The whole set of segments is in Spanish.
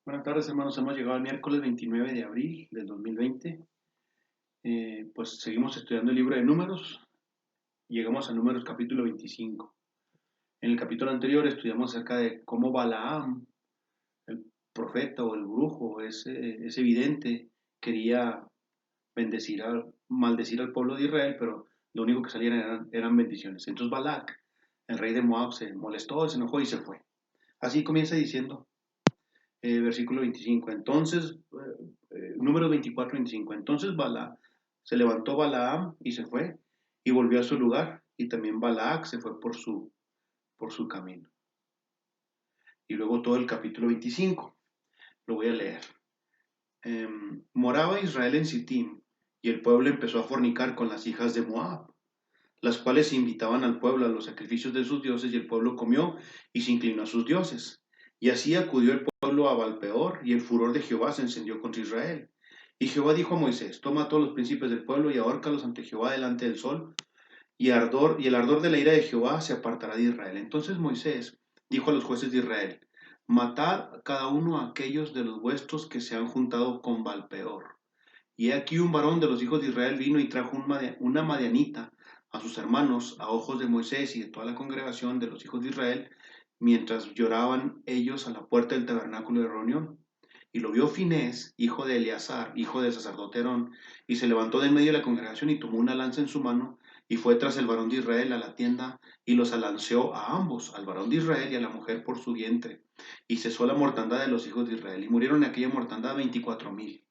Buenas tardes, hermanos. Hemos llegado al miércoles 29 de abril del 2020. Pues seguimos estudiando el libro de Números. Llegamos a Números capítulo 25. En el capítulo anterior estudiamos acerca de cómo Balaam, el profeta o el brujo, ese vidente, quería maldecir al pueblo de Israel, pero lo único que salían eran bendiciones. Entonces Balac, el rey de Moab, se molestó, se enojó y se fue. Así comienza diciendo, versículo 25. Entonces, número 24, 25. Entonces se levantó Balaam y se fue y volvió a su lugar, y también Balac se fue por su camino. Y luego todo el capítulo 25, lo voy a leer. Moraba Israel en Sittim, y el pueblo empezó a fornicar con las hijas de Moab, las cuales invitaban al pueblo a los sacrificios de sus dioses, y el pueblo comió y se inclinó a sus dioses. Y así acudió el pueblo a Balpeor, y el furor de Jehová se encendió contra Israel. Y Jehová dijo a Moisés: toma a todos los príncipes del pueblo y ahórcalos ante Jehová delante del sol, y el ardor de la ira de Jehová se apartará de Israel. Entonces Moisés dijo a los jueces de Israel: matad cada uno a aquellos de los vuestros que se han juntado con Balpeor. Y he aquí un varón de los hijos de Israel vino y trajo una madianita a sus hermanos a ojos de Moisés y de toda la congregación de los hijos de Israel, mientras lloraban ellos a la puerta del tabernáculo de reunión. Y lo vio Finés, hijo de Eleazar, hijo del sacerdote Aarón, y se levantó de en medio de la congregación y tomó una lanza en su mano, y fue tras el varón de Israel a la tienda, y los alanceó a ambos, al varón de Israel y a la mujer por su vientre. Y cesó la mortandad de los hijos de Israel, y murieron en aquella mortandad 24,000.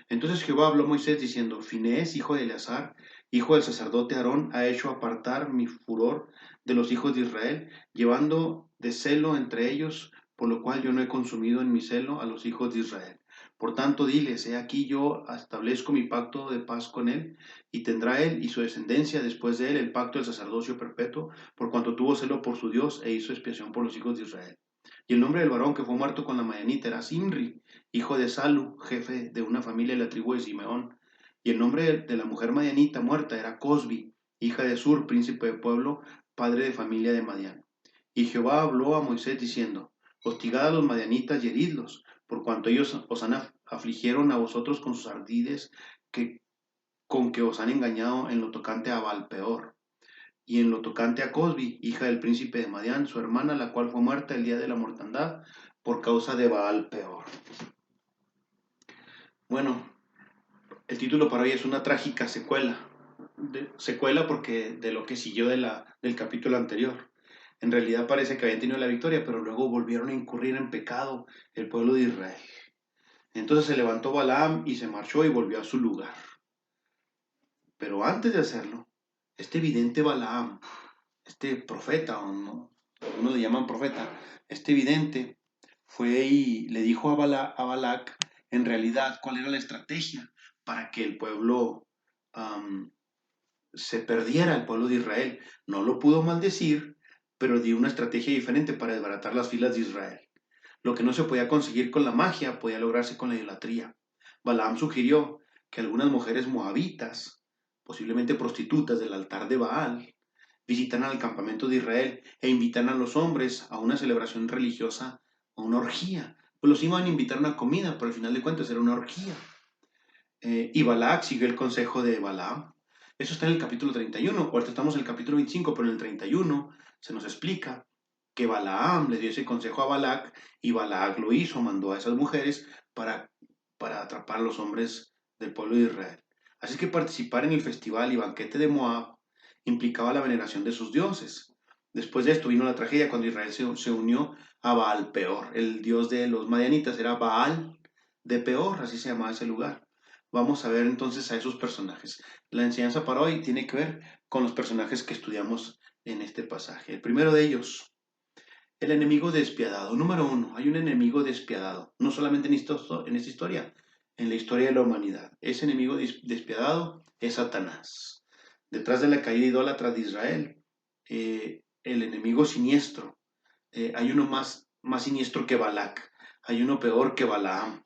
Entonces Jehová habló a Moisés diciendo: Finés, hijo de Eleazar, hijo del sacerdote Aarón, ha hecho apartar mi furor de los hijos de Israel, llevando de celo entre ellos, por lo cual yo no he consumido en mi celo a los hijos de Israel. Por tanto, diles: he aquí yo establezco mi pacto de paz con él, y tendrá él y su descendencia después de él el pacto del sacerdocio perpetuo, por cuanto tuvo celo por su Dios e hizo expiación por los hijos de Israel. Y el nombre del varón que fue muerto con la madianita era Simri, hijo de Salu, jefe de una familia de la tribu de Simeón. Y el nombre de la mujer madianita muerta era Cosbi, hija de Sur, príncipe de pueblo, padre de familia de Madián. Y Jehová habló a Moisés diciendo: hostigad a los madianitas y heridlos, por cuanto ellos os afligieron a vosotros con sus ardides, con que os han engañado en lo tocante a Balpeor. Y en lo tocante a Cosbi, hija del príncipe de Madián, su hermana, la cual fue muerta el día de la mortandad por causa de Baal Peor. Bueno, el título para hoy es una trágica secuela. Secuela porque de lo que siguió del capítulo anterior. En realidad parece que habían tenido la victoria, pero luego volvieron a incurrir en pecado el pueblo de Israel. Entonces se levantó Balaam y se marchó y volvió a su lugar. Pero antes de hacerlo, este vidente Balaam, este profeta, o no, algunos le llaman profeta, este vidente fue y le dijo a Balac en realidad cuál era la estrategia para que el pueblo se perdiera, el pueblo de Israel. No lo pudo maldecir, pero dio una estrategia diferente para desbaratar las filas de Israel. Lo que no se podía conseguir con la magia podía lograrse con la idolatría. Balaam sugirió que algunas mujeres moabitas, posiblemente prostitutas del altar de Baal, visitaran el campamento de Israel e invitaran a los hombres a una celebración religiosa, a una orgía. Pues los iban a invitar a una comida, pero al final de cuentas era una orgía. Y Balac siguió el consejo de Balaam. Eso está en el capítulo 31. Ahorita estamos en el capítulo 25, pero en el 31 se nos explica que Balaam le dio ese consejo a Balac y Balac lo hizo, mandó a esas mujeres para atrapar a los hombres del pueblo de Israel. Así que participar en el festival y banquete de Moab implicaba la veneración de sus dioses. Después de esto vino la tragedia cuando Israel se unió a Baal Peor. El dios de los madianitas era Baal de Peor, así se llamaba ese lugar. Vamos a ver entonces a esos personajes. La enseñanza para hoy tiene que ver con los personajes que estudiamos en este pasaje. El primero de ellos, el enemigo despiadado. Número uno, hay un enemigo despiadado, no solamente en esta historia, en la historia de la humanidad. Ese enemigo despiadado es Satanás. Detrás de la caída idólatra de Israel, el enemigo siniestro, hay uno más siniestro que Balac, hay uno peor que Balaam,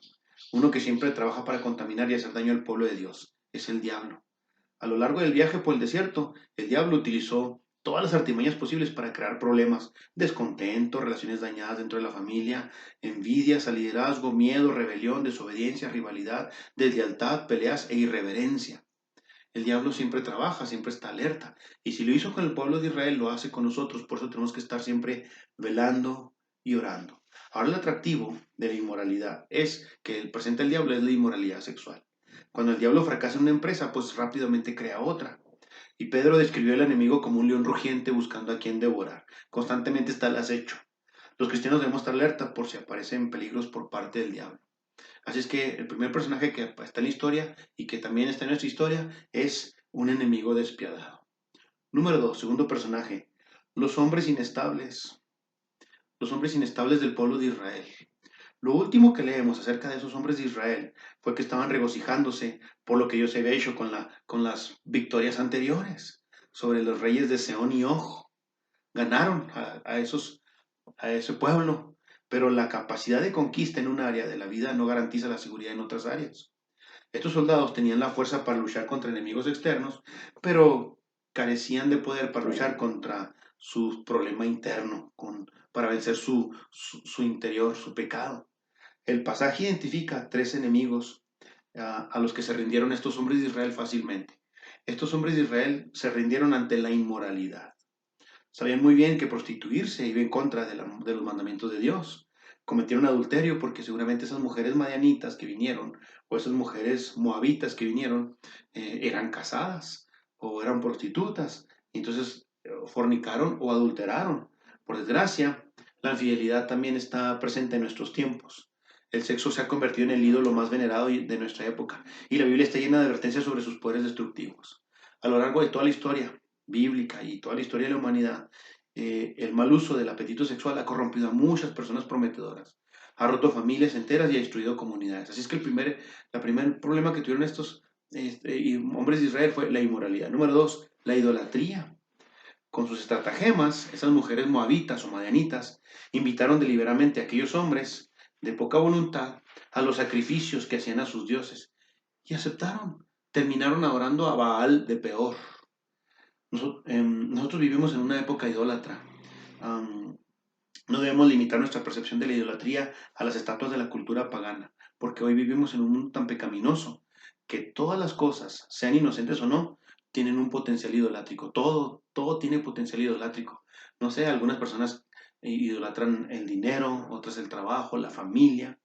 uno que siempre trabaja para contaminar y hacer daño al pueblo de Dios, es el diablo. A lo largo del viaje por el desierto, el diablo utilizó todas las artimañas posibles para crear problemas, descontento, relaciones dañadas dentro de la familia, envidias al liderazgo, miedo, rebelión, desobediencia, rivalidad, deslealtad, peleas e irreverencia. El diablo siempre trabaja, siempre está alerta. Y si lo hizo con el pueblo de Israel, lo hace con nosotros. Por eso tenemos que estar siempre velando y orando. Ahora el atractivo de la inmoralidad es que el presente del diablo es la inmoralidad sexual. Cuando el diablo fracasa en una empresa, pues rápidamente crea otra. Y Pedro describió al enemigo como un león rugiente buscando a quien devorar. Constantemente está al acecho. Los cristianos debemos estar alerta por si aparecen peligros por parte del diablo. Así es que el primer personaje que está en la historia y que también está en nuestra historia es un enemigo despiadado. Número 2, segundo personaje, los hombres inestables. Los hombres inestables del pueblo de Israel. Lo último que leemos acerca de esos hombres de Israel fue que estaban regocijándose por lo que Dios había hecho con las victorias anteriores sobre los reyes de Seón y Og. Ganaron a ese pueblo, pero la capacidad de conquista en un área de la vida no garantiza la seguridad en otras áreas. Estos soldados tenían la fuerza para luchar contra enemigos externos, pero carecían de poder para luchar contra su problema interno, para vencer su interior, su pecado. El pasaje identifica tres enemigos a los que se rindieron estos hombres de Israel fácilmente. Estos hombres de Israel se rindieron ante la inmoralidad. Sabían muy bien que prostituirse iba en contra de los mandamientos de Dios. Cometieron adulterio porque seguramente esas mujeres madianitas que vinieron, o esas mujeres moabitas que vinieron, eran casadas o eran prostitutas. Y entonces fornicaron o adulteraron. Por desgracia, la infidelidad también está presente en nuestros tiempos. El sexo se ha convertido en el ídolo más venerado de nuestra época, y la Biblia está llena de advertencias sobre sus poderes destructivos. A lo largo de toda la historia bíblica y toda la historia de la humanidad, el mal uso del apetito sexual ha corrompido a muchas personas prometedoras, ha roto familias enteras y ha destruido comunidades. Así es que el primer problema que tuvieron estos hombres de Israel fue la inmoralidad. Número 2, la idolatría. Con sus estratagemas, esas mujeres moabitas o madianitas invitaron deliberadamente a aquellos hombres de poca voluntad a los sacrificios que hacían a sus dioses y aceptaron. Terminaron adorando a Baal de Peor. Nosotros vivimos en una época idólatra. Um, no debemos limitar nuestra percepción de la idolatría a las estatuas de la cultura pagana, porque hoy vivimos en un mundo tan pecaminoso que todas las cosas, sean inocentes o no, tienen un potencial idolátrico. Todo tiene potencial idolátrico. No sé, algunas personas idolatran el dinero, otras el trabajo, la familia,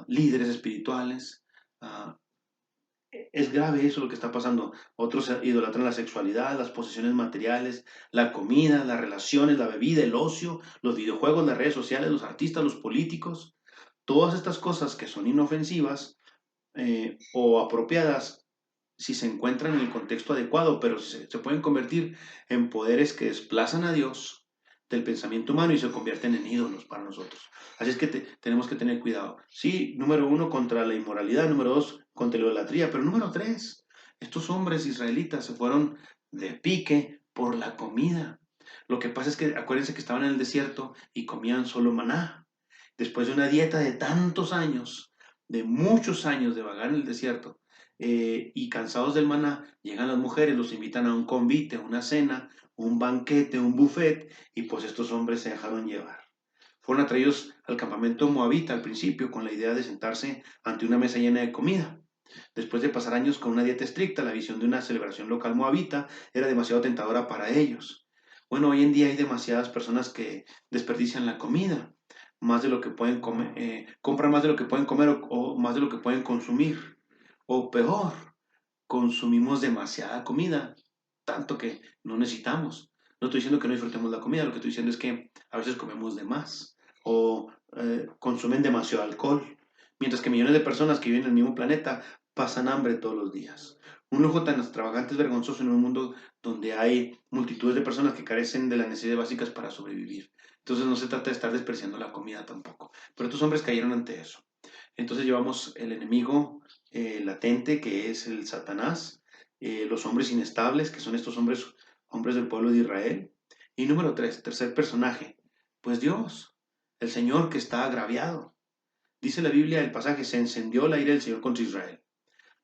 líderes espirituales. Uh, es grave eso lo que está pasando. Otros idolatran la sexualidad, las posesiones materiales, la comida, las relaciones, la bebida, el ocio, los videojuegos, las redes sociales, los artistas, los políticos. Todas estas cosas que son inofensivas o apropiadas si se encuentran en el contexto adecuado, pero se pueden convertir en poderes que desplazan a Dios del pensamiento humano y se convierten en ídolos para nosotros. Así es que tenemos que tener cuidado. Sí, número uno, contra la inmoralidad; número dos, contra la idolatría; pero número tres, estos hombres israelitas se fueron de pique por la comida. Lo que pasa es que acuérdense que estaban en el desierto y comían solo maná. Después de una dieta de tantos años, de muchos años de vagar en el desierto, y cansados del maná, llegan las mujeres, los invitan a un convite, a una cena, un banquete, un buffet, y pues estos hombres se dejaron llevar. Fueron atraídos al campamento moabita al principio con la idea de sentarse ante una mesa llena de comida. Después de pasar años con una dieta estricta, la visión de una celebración local moabita era demasiado tentadora para ellos. Bueno, hoy en día hay demasiadas personas que desperdician la comida, más de lo que pueden comer, compran más de lo que pueden comer o más de lo que pueden consumir. O peor, consumimos demasiada comida, tanto que no necesitamos. No estoy diciendo que no disfrutemos la comida, lo que estoy diciendo es que a veces comemos de más o consumen demasiado alcohol, mientras que millones de personas que viven en el mismo planeta pasan hambre todos los días. Un lujo tan extravagante es vergonzoso en un mundo donde hay multitudes de personas que carecen de las necesidades básicas para sobrevivir. Entonces no se trata de estar despreciando la comida tampoco. Pero estos hombres cayeron ante eso. Entonces llevamos el enemigo latente, que es el Satanás; los hombres inestables, que son estos hombres del pueblo de Israel; y número tres, tercer personaje, pues Dios, el Señor que está agraviado. Dice la Biblia, el pasaje: se encendió la ira del Señor contra Israel.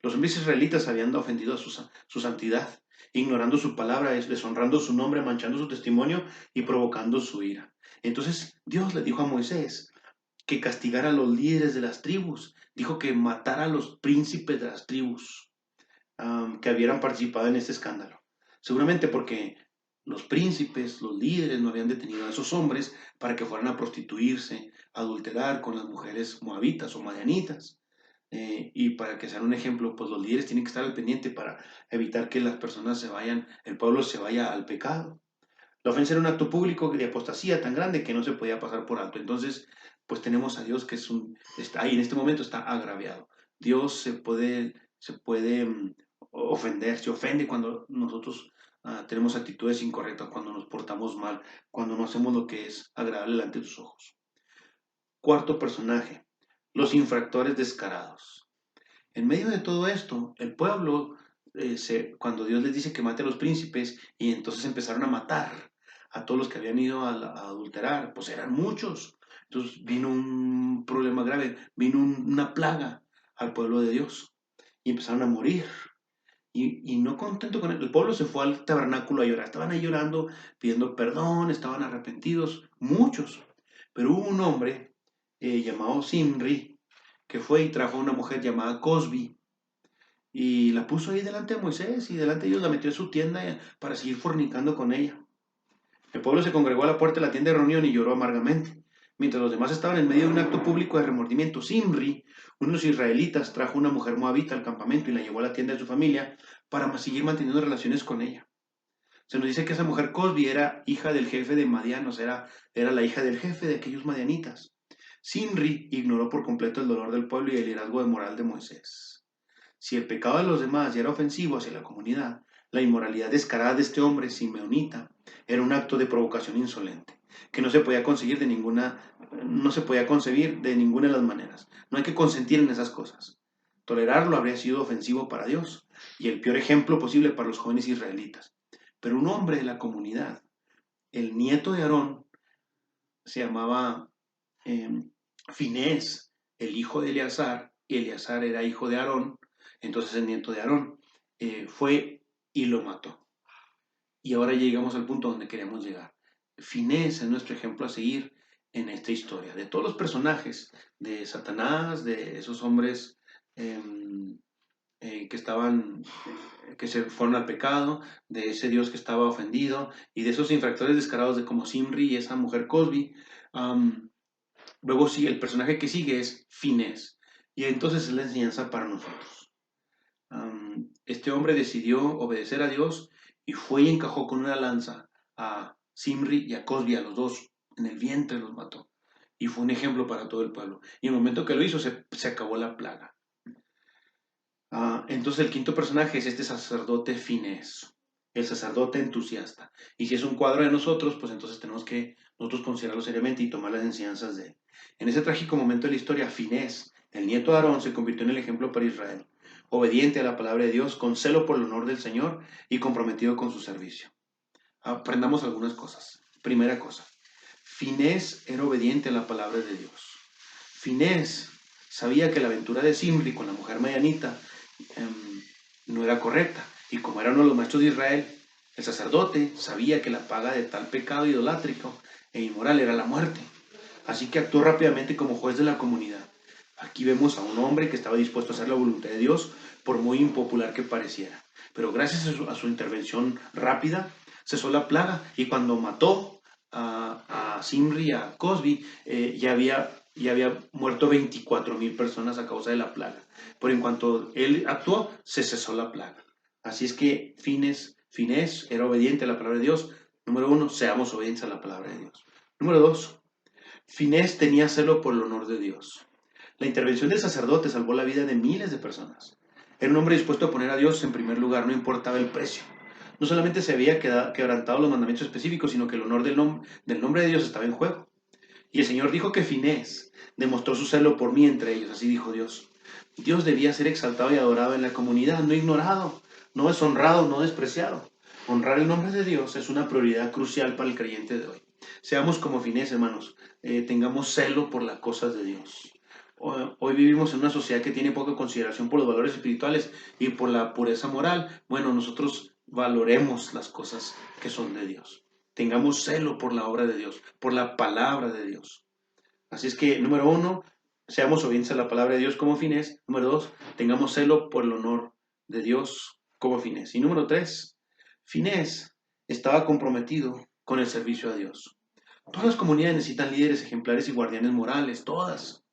Los hombres israelitas habían ofendido a su santidad ignorando su palabra, deshonrando su nombre, manchando su testimonio y provocando su ira. Entonces Dios le dijo a Moisés que castigara a los líderes de las tribus, dijo que matara a los príncipes de las tribus que hubieran participado en este escándalo. Seguramente porque los príncipes, los líderes no habían detenido a esos hombres para que fueran a prostituirse, a adulterar con las mujeres moabitas o madianitas. Y para que sean un ejemplo, pues los líderes tienen que estar al pendiente para evitar que las personas se vayan, el pueblo se vaya al pecado. La ofensa era un acto público de apostasía tan grande que no se podía pasar por alto. Entonces, pues tenemos a Dios que está ahí, en este momento está agraviado. Dios se puede ofender, se ofende cuando nosotros tenemos actitudes incorrectas, cuando nos portamos mal, cuando no hacemos lo que es agradable delante de sus ojos. Cuarto personaje, los infractores descarados. En medio de todo esto, el pueblo, cuando Dios les dice que mate a los príncipes, y entonces empezaron a matar a todos los que habían ido a adulterar, pues eran muchos. Entonces vino un problema grave, vino una plaga al pueblo de Dios y empezaron a morir. Y no contento con el pueblo se fue al tabernáculo a llorar. Estaban ahí llorando, pidiendo perdón, estaban arrepentidos, muchos. Pero hubo un hombre llamado Simri que fue y trajo a una mujer llamada Cosbi y la puso ahí delante de Moisés y delante de ellos la metió en su tienda para seguir fornicando con ella. El pueblo se congregó a la puerta de la tienda de reunión y lloró amargamente. Mientras los demás estaban en medio de un acto público de remordimiento, Simri, uno de los israelitas, trajo una mujer moabita al campamento y la llevó a la tienda de su familia para seguir manteniendo relaciones con ella. Se nos dice que esa mujer Cosbi era hija del jefe de Madián, o sea, era la hija del jefe de aquellos madianitas. Simri ignoró por completo el dolor del pueblo y el liderazgo de moral de Moisés. Si el pecado de los demás ya era ofensivo hacia la comunidad, la inmoralidad descarada de este hombre simeonita era un acto de provocación insolente, que no se podía concebir de ninguna de las maneras. No hay que consentir en esas cosas. Tolerarlo habría sido ofensivo para Dios y el peor ejemplo posible para los jóvenes israelitas. Pero un hombre de la comunidad, el nieto de Aarón, se llamaba eh, Finés, el hijo de Eleazar, y Eleazar era hijo de Aarón, entonces el nieto de Aarón, fue y lo mató. Y ahora llegamos al punto donde queremos llegar. Finés es nuestro ejemplo a seguir en esta historia. De todos los personajes, de Satanás, de esos hombres eh, que se fueron al pecado, de ese Dios que estaba ofendido, y de esos infractores descarados de como Simri y esa mujer Cosby. Luego sí, el personaje que sigue es Finés. Y entonces es la enseñanza para nosotros. Este hombre decidió obedecer a Dios y fue y encajó con una lanza a Simri y a Cosbi, a los dos, en el vientre los mató. Y fue un ejemplo para todo el pueblo. Y en el momento que lo hizo, se acabó la plaga. Entonces el quinto personaje es este sacerdote Finés, el sacerdote entusiasta. Y si es un cuadro de nosotros, pues entonces tenemos que nosotros considerarlo seriamente y tomar las enseñanzas de él. En ese trágico momento de la historia, Finés, el nieto de Aarón, se convirtió en el ejemplo para Israel, obediente a la palabra de Dios, con celo por el honor del Señor y comprometido con su servicio. Aprendamos algunas cosas. Primera cosa, Finés era obediente a la palabra de Dios. Finés sabía que la aventura de Simri con la mujer medianita no era correcta. Y como era uno de los maestros de Israel, el sacerdote sabía que la paga de tal pecado idolátrico e inmoral era la muerte. Así que actuó rápidamente como juez de la comunidad. Aquí vemos a un hombre que estaba dispuesto a hacer la voluntad de Dios, por muy impopular que pareciera. Pero gracias a su intervención rápida, cesó la plaga. Y cuando mató a Simri, a Cosbi, ya había muerto 24,000 personas a causa de la plaga. Pero en cuanto él actuó, se cesó la plaga. Así es que Finés era obediente a la palabra de Dios. Número 1, seamos obedientes a la palabra de Dios. Número 2, Finés tenía celo por el honor de Dios. La intervención del sacerdote salvó la vida de miles de personas. Era un hombre dispuesto a poner a Dios en primer lugar, no importaba el precio. No solamente se había quebrantado los mandamientos específicos, sino que el honor del nombre de Dios estaba en juego. Y el Señor dijo que Finés demostró su celo por mí entre ellos, así dijo Dios. Dios debía ser exaltado y adorado en la comunidad, no ignorado, no deshonrado, no despreciado. Honrar el nombre de Dios es una prioridad crucial para el creyente de hoy. Seamos como Finés, hermanos, tengamos celo por las cosas de Dios. Hoy vivimos en una sociedad que tiene poca consideración por los valores espirituales y por la pureza moral. Bueno, nosotros valoremos las cosas que son de Dios. Tengamos celo por la obra de Dios, por la palabra de Dios. Así es que, número uno, seamos obedientes a la palabra de Dios como fines. Número dos, tengamos celo por el honor de Dios como fines. Y número tres, Finés estaba comprometido con el servicio a Dios. Todas las comunidades necesitan líderes ejemplares y guardianes morales, todas.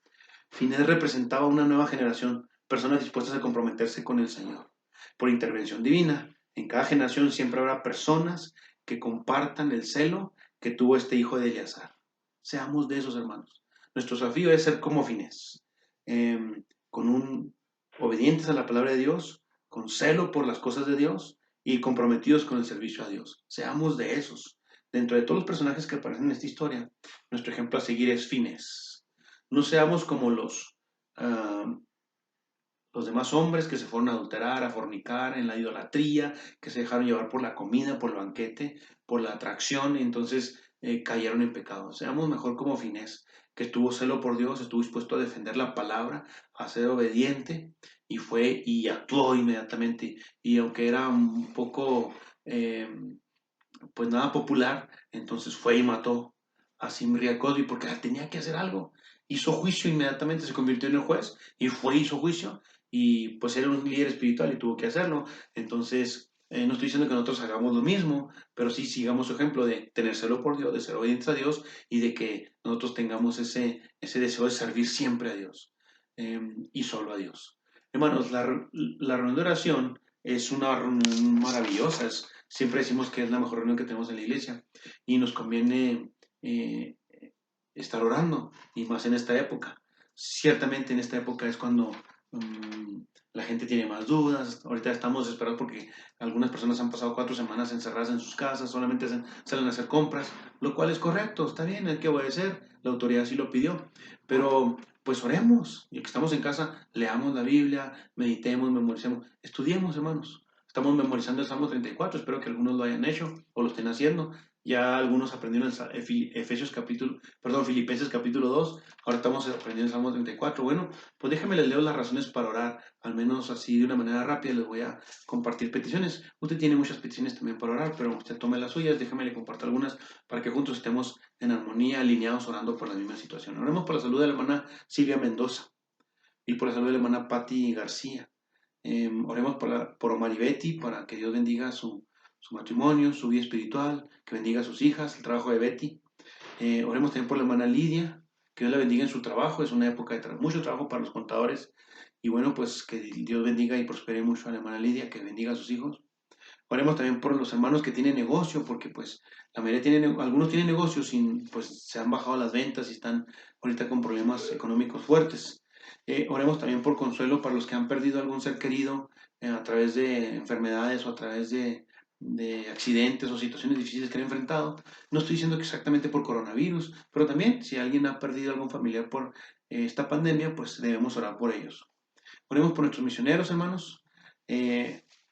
Finés representaba una nueva generación, personas dispuestas a comprometerse con el Señor. Por intervención divina, en cada generación siempre habrá personas que compartan el celo que tuvo este hijo de Eleazar. Seamos de esos hermanos. Nuestro desafío es ser como Finés, con obedientes a la palabra de Dios, con celo por las cosas de Dios y comprometidos con el servicio a Dios. Seamos de esos. Dentro de todos los personajes que aparecen en esta historia, nuestro ejemplo a seguir es Finés. No seamos como los demás hombres que se fueron a adulterar, a fornicar, en la idolatría, que se dejaron llevar por la comida, por el banquete, por la atracción, y entonces cayeron en pecado. Seamos mejor como Finés, que estuvo celo por Dios, estuvo dispuesto a defender la palabra, a ser obediente, y fue y actuó inmediatamente. Y aunque era un poco, pues nada popular, entonces fue y mató a Simri a Cody porque tenía que hacer algo. Hizo juicio inmediatamente, se convirtió en el juez y fue, hizo juicio y pues era un líder espiritual y tuvo que hacerlo. Entonces, no estoy diciendo que nosotros hagamos lo mismo, pero sí sigamos su ejemplo de tener celo por Dios, de ser obedientes a Dios y de que nosotros tengamos ese deseo de servir siempre a Dios y solo a Dios. Hermanos, la reunión de oración es una reunión maravillosa, siempre decimos que es la mejor reunión que tenemos en la iglesia y nos conviene eh, estar orando y más en esta época. Ciertamente en esta época es cuando la gente tiene más dudas. Ahorita estamos esperados porque algunas personas han pasado 4 semanas encerradas en sus casas, solamente salen a hacer compras, lo cual es correcto, está bien, hay que obedecer, la autoridad sí lo pidió, pero pues oremos, y que estamos en casa, leamos la Biblia, meditemos, memoricemos, estudiemos, hermanos. Estamos memorizando el Salmo 34, espero que algunos lo hayan hecho o lo estén haciendo. Ya algunos aprendieron Filipenses capítulo 2, ahora estamos aprendiendo el Salmo 34. Bueno, pues déjenme les leo las razones para orar, al menos así de una manera rápida les voy a compartir peticiones. Usted tiene muchas peticiones también para orar, pero usted tome las suyas, déjeme le comparto algunas para que juntos estemos en armonía, alineados, orando por la misma situación. Oremos por la salud de la hermana Silvia Mendoza y por la salud de la hermana Patti García. Oremos por Omar y Betty, para que Dios bendiga su matrimonio, su vida espiritual, que bendiga a sus hijas, el trabajo de Betty. Oremos también por la hermana Lidia, que Dios la bendiga en su trabajo, es una época de mucho trabajo para los contadores, y bueno, pues que Dios bendiga y prospere mucho a la hermana Lidia, que bendiga a sus hijos. Oremos también por los hermanos que tienen negocio, porque pues la mayoría algunos tienen negocios y pues se han bajado las ventas y están ahorita con problemas económicos fuertes. Oremos también por consuelo para los que han perdido algún ser querido a través de enfermedades o a través de accidentes o situaciones difíciles que han enfrentado. No estoy diciendo que exactamente por coronavirus, pero también si alguien ha perdido algún familiar por esta pandemia, pues debemos orar por ellos. Oremos por nuestros misioneros, hermanos.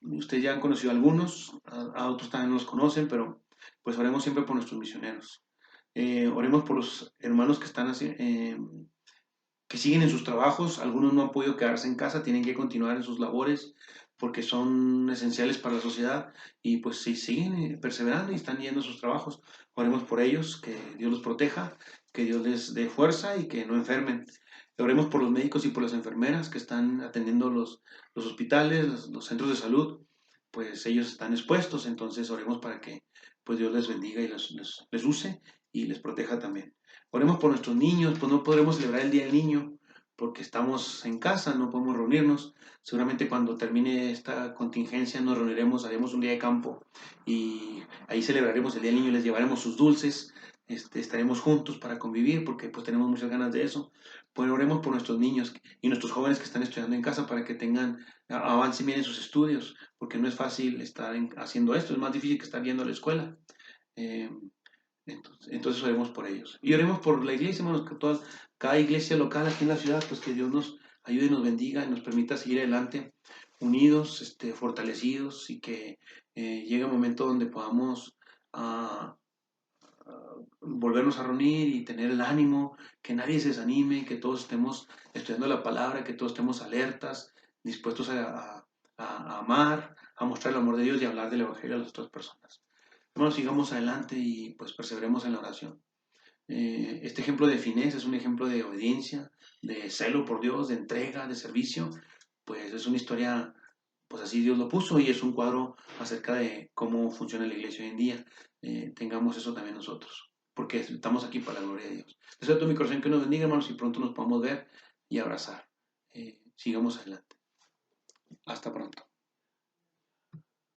Ustedes ya han conocido a algunos, a otros también no los conocen, pero pues oremos siempre por nuestros misioneros. Oremos por los hermanos que están que siguen en sus trabajos. Algunos no han podido quedarse en casa, tienen que continuar en sus labores porque son esenciales para la sociedad y pues si siguen perseverando y están yendo a sus trabajos. Oremos por ellos, que Dios los proteja, que Dios les dé fuerza y que no enfermen. Oremos por los médicos y por las enfermeras que están atendiendo los hospitales, los centros de salud, pues ellos están expuestos, entonces oremos para que pues Dios les bendiga y les use y les proteja también. Oremos por nuestros niños, pues no podremos celebrar el Día del Niño porque estamos en casa, no podemos reunirnos. Seguramente cuando termine esta contingencia nos reuniremos, haremos un día de campo y ahí celebraremos el Día del Niño, les llevaremos sus dulces, estaremos juntos para convivir porque pues tenemos muchas ganas de eso. Pues oremos por nuestros niños y nuestros jóvenes que están estudiando en casa para que avancen bien en sus estudios, porque no es fácil estar haciendo esto, es más difícil que estar yendo a la escuela. Eh, entonces oremos por ellos. Y oremos por la iglesia, hermanos, que cada iglesia local aquí en la ciudad, pues que Dios nos ayude y nos bendiga y nos permita seguir adelante, unidos, fortalecidos y que llegue un momento donde podamos ah, volvernos a reunir y tener el ánimo, que nadie se desanime, que todos estemos estudiando la palabra, que todos estemos alertas, dispuestos a amar, a mostrar el amor de Dios y a hablar del Evangelio a las otras personas. Hermanos, sigamos adelante y pues perseveremos en la oración. Este ejemplo de finés es un ejemplo de obediencia, de celo por Dios, de entrega, de servicio. Pues es una historia, pues así Dios lo puso y es un cuadro acerca de cómo funciona la iglesia hoy en día. Tengamos eso también nosotros, porque estamos aquí para la gloria de Dios. Deseo de todo mi corazón que nos bendiga, hermanos, y pronto nos podamos ver y abrazar. Sigamos adelante. Hasta pronto.